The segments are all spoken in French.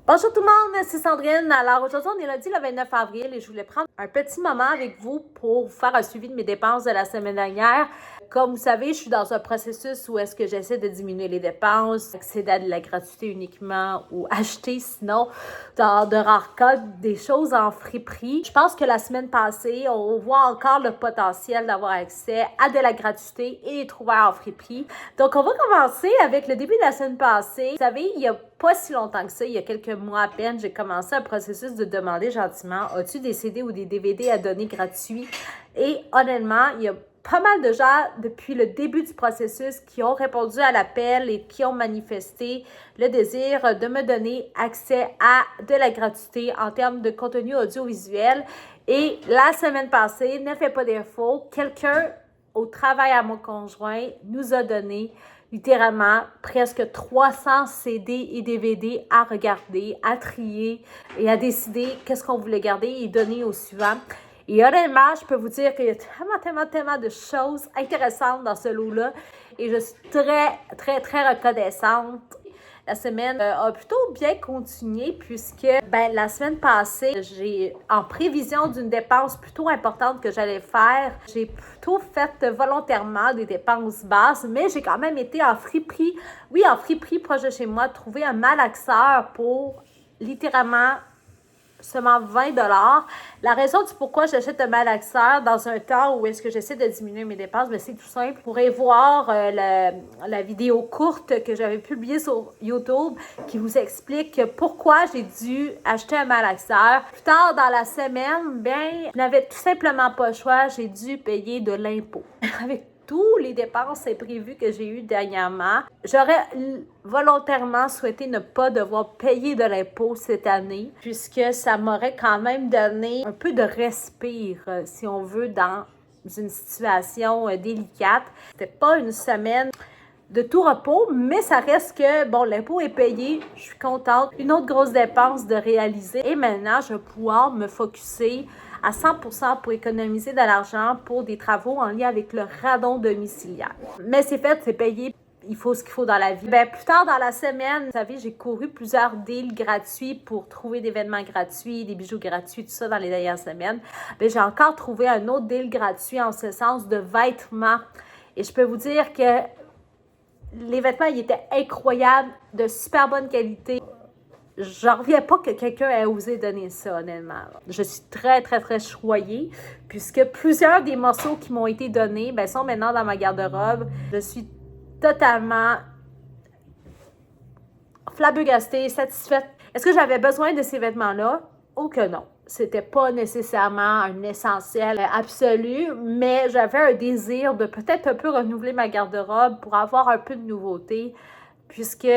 Bonjour tout le monde, c'est Sandrine. Alors aujourd'hui, on est lundi le 29 avril et je voulais prendre un petit moment avec vous pour vous faire un suivi de mes dépenses de la semaine dernière. Comme vous savez, je suis dans un processus où est-ce que j'essaie de diminuer les dépenses, accéder à de la gratuité uniquement ou acheter sinon, dans de rares cas, des choses en friperie. Je pense que la semaine passée, on voit encore le potentiel d'avoir accès à de la gratuité et les trouver en friperie. Donc, on va commencer avec le début de la semaine passée. Vous savez, il y a pas si longtemps que ça, il y a quelques mois à peine, j'ai commencé un processus de demander gentiment, as-tu des CD ou des DVD à donner gratuits? Et honnêtement, il y a pas mal de gens depuis le début du processus qui ont répondu à l'appel et qui ont manifesté le désir de me donner accès à de la gratuité en termes de contenu audiovisuel. Et la semaine passée, ne fait pas défaut, quelqu'un au travail à mon conjoint nous a donné littéralement presque 300 CD et DVD à regarder, à trier et à décider qu'est-ce qu'on voulait garder et donner au suivant. Et honnêtement, je peux vous dire qu'il y a tellement de choses intéressantes dans ce lot-là et je suis très reconnaissante. La semaine a plutôt bien continué puisque la semaine passée, j'ai en prévision d'une dépense plutôt importante que j'allais faire, j'ai plutôt fait volontairement des dépenses basses, mais j'ai quand même été en friperie. Oui, en friperie proche de chez moi, trouver un malaxeur pour littéralement seulement 20 $. La raison du pourquoi j'achète un malaxeur dans un temps où est-ce que j'essaie de diminuer mes dépenses, c'est tout simple. Vous pourrez voir la vidéo courte que j'avais publiée sur YouTube qui vous explique pourquoi j'ai dû acheter un malaxeur. Plus tard dans la semaine, je n'avais tout simplement pas le choix, j'ai dû payer de l'impôt. Avec tous les dépenses imprévues que j'ai eues dernièrement, j'aurais volontairement souhaité ne pas devoir payer de l'impôt cette année, puisque ça m'aurait quand même donné un peu de respire, si on veut, dans une situation délicate. C'était pas une semaine de tout repos, mais ça reste que, l'impôt est payé, je suis contente. Une autre grosse dépense de réaliser et maintenant, je vais pouvoir me focusser à 100% pour économiser de l'argent pour des travaux en lien avec le radon domiciliaire. Mais c'est fait, c'est payé. Il faut ce qu'il faut dans la vie. Plus tard dans la semaine, vous savez, j'ai couru plusieurs deals gratuits pour trouver des événements gratuits, des bijoux gratuits, tout ça dans les dernières semaines. J'ai encore trouvé un autre deal gratuit en ce sens de vêtements. Et je peux vous dire que les vêtements, ils étaient incroyables, de super bonne qualité. J'en reviens pas que quelqu'un ait osé donner ça, honnêtement. Je suis très choyée, puisque plusieurs des morceaux qui m'ont été donnés, sont maintenant dans ma garde-robe. Je suis totalement flabbergastée, satisfaite. Est-ce que j'avais besoin de ces vêtements-là? Oh que non. C'était pas nécessairement un essentiel absolu, mais j'avais un désir de peut-être un peu renouveler ma garde-robe pour avoir un peu de nouveauté, puisque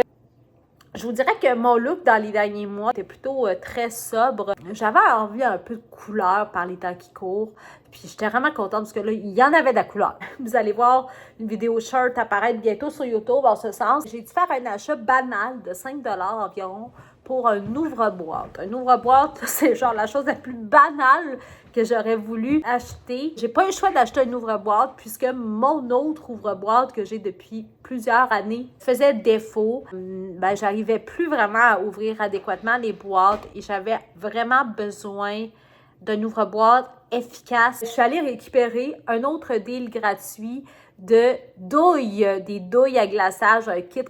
je vous dirais que mon look dans les derniers mois était plutôt très sobre. J'avais envie un peu de couleur par les temps qui courent. Puis j'étais vraiment contente parce que là, il y en avait de la couleur. Vous allez voir une vidéo shirt apparaître bientôt sur YouTube en ce sens. J'ai dû faire un achat banal de 5 $ environ pour un ouvre-boîte. Un ouvre-boîte, c'est genre la chose la plus banale que j'aurais voulu acheter. J'ai pas eu le choix d'acheter un ouvre-boîte puisque mon autre ouvre-boîte que j'ai depuis plusieurs années faisait défaut. J'arrivais plus vraiment à ouvrir adéquatement les boîtes et j'avais vraiment besoin d'un ouvre-boîte efficace. Je suis allée récupérer un autre deal gratuit de douilles, des douilles à glaçage, un kit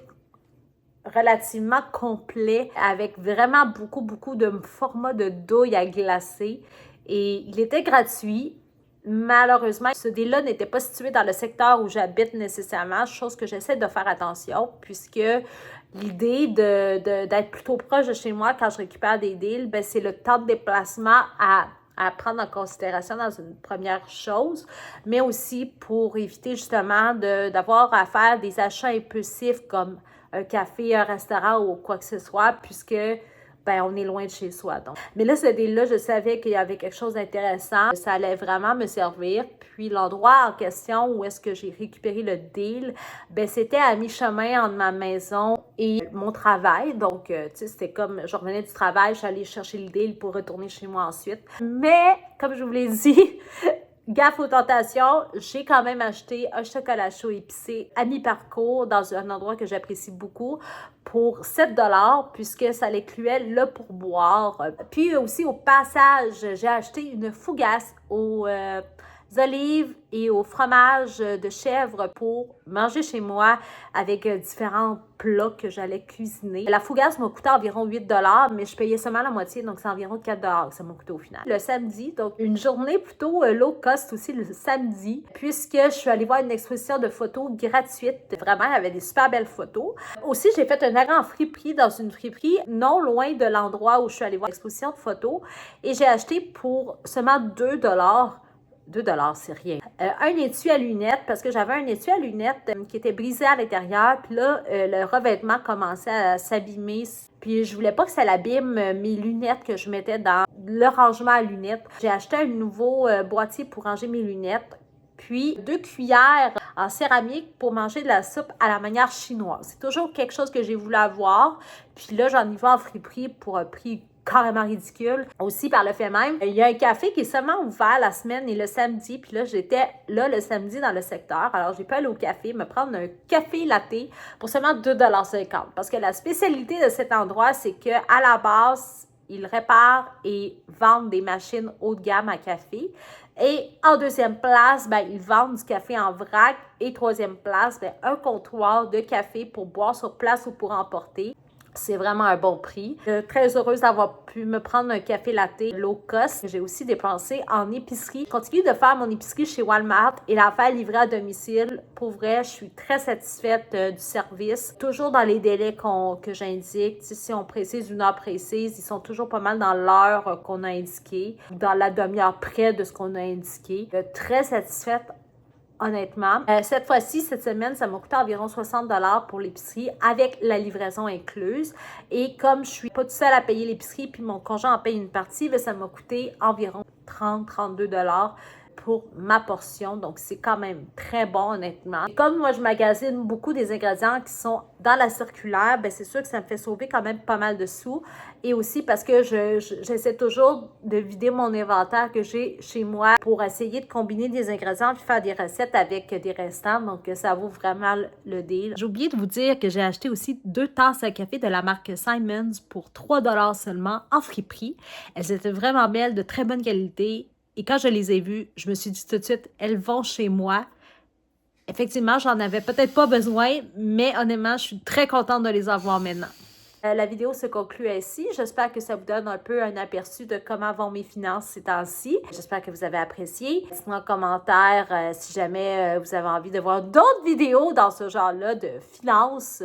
relativement complet avec vraiment beaucoup de formats de douilles à glacer. Et il était gratuit. Malheureusement, ce deal-là n'était pas situé dans le secteur où j'habite nécessairement, chose que j'essaie de faire attention, puisque l'idée d'être plutôt proche de chez moi quand je récupère des deals, c'est le temps de déplacement à prendre en considération dans une première chose, mais aussi pour éviter justement d'avoir à faire des achats impulsifs comme un café, un restaurant ou quoi que ce soit, puisque on est loin de chez soi. Donc. Mais là, ce deal-là, je savais qu'il y avait quelque chose d'intéressant. Ça allait vraiment me servir. Puis l'endroit en question où est-ce que j'ai récupéré le deal, c'était à mi-chemin entre ma maison et mon travail. Donc, tu sais, c'était comme, je revenais du travail, je suis allée chercher le deal pour retourner chez moi ensuite. Mais, comme je vous l'ai dit, Gaffe aux tentations, j'ai quand même acheté un chocolat chaud épicé à mi-parcours dans un endroit que j'apprécie beaucoup pour 7 $ puisque ça incluait le pourboire. Puis aussi au passage, j'ai acheté une fougasse aux olives et au fromage de chèvre pour manger chez moi avec différents plats que j'allais cuisiner. La fougasse m'a coûté environ 8 $, mais je payais seulement la moitié, donc c'est environ 4 $ que ça m'a coûté au final. Le samedi, donc une journée plutôt low cost aussi le samedi, puisque je suis allée voir une exposition de photos gratuite. Vraiment, il y avait des super belles photos. Aussi, j'ai fait un arrêt en friperie dans une friperie non loin de l'endroit où je suis allée voir l'exposition de photos et j'ai acheté pour seulement 2 $. 2 $, c'est rien. Un étui à lunettes, parce que j'avais un étui à lunettes qui était brisé à l'intérieur, puis là, le revêtement commençait à s'abîmer. Puis je voulais pas que ça l'abîme mes lunettes que je mettais dans le rangement à lunettes. J'ai acheté un nouveau boîtier pour ranger mes lunettes, puis 2 cuillères en céramique pour manger de la soupe à la manière chinoise. C'est toujours quelque chose que j'ai voulu avoir. Puis là, j'en y vais en friperie pour un prix carrément ridicule. Aussi, par le fait même, il y a un café qui est seulement ouvert la semaine et le samedi. Puis là, j'étais là le samedi dans le secteur. Alors, j'ai pu aller au café, me prendre un café latte pour seulement 2,50 $. Parce que la spécialité de cet endroit, c'est qu'à la base, ils réparent et vendent des machines haut de gamme à café. Et en deuxième place, ils vendent du café en vrac. Et troisième place, un comptoir de café pour boire sur place ou pour emporter. C'est vraiment un bon prix. Je suis très heureuse d'avoir pu me prendre un café latte low cost. J'ai aussi dépensé en épicerie. Je continue de faire mon épicerie chez Walmart et la faire livrer à domicile. Pour vrai, je suis très satisfaite du service. Toujours dans les délais que j'indique. Si on précise une heure précise, ils sont toujours pas mal dans l'heure qu'on a indiquée. Dans la demi-heure près de ce qu'on a indiqué. Très satisfaite. Honnêtement. Cette fois-ci, cette semaine, ça m'a coûté environ 60 $ pour l'épicerie avec la livraison incluse. Et comme je suis pas toute seule à payer l'épicerie puis mon conjoint en paye une partie, ça m'a coûté environ 30-32 $ pour ma portion. Donc, c'est quand même très bon, honnêtement. Et comme moi, je magasine beaucoup des ingrédients qui sont dans la circulaire, c'est sûr que ça me fait sauver quand même pas mal de sous. Et aussi parce que j'essaie toujours de vider mon inventaire que j'ai chez moi pour essayer de combiner des ingrédients et faire des recettes avec des restants. Donc, ça vaut vraiment le deal. J'ai oublié de vous dire que j'ai acheté aussi 2 tasses à café de la marque Simons pour 3 $ seulement en friperie. Elles étaient vraiment belles, de très bonne qualité. Et quand je les ai vues, je me suis dit tout de suite, elles vont chez moi. Effectivement, j'en avais peut-être pas besoin, mais honnêtement, je suis très contente de les avoir maintenant. La vidéo se conclut ainsi. J'espère que ça vous donne un peu un aperçu de comment vont mes finances ces temps-ci. J'espère que vous avez apprécié. Dites-moi en commentaire si jamais vous avez envie de voir d'autres vidéos dans ce genre-là de finances.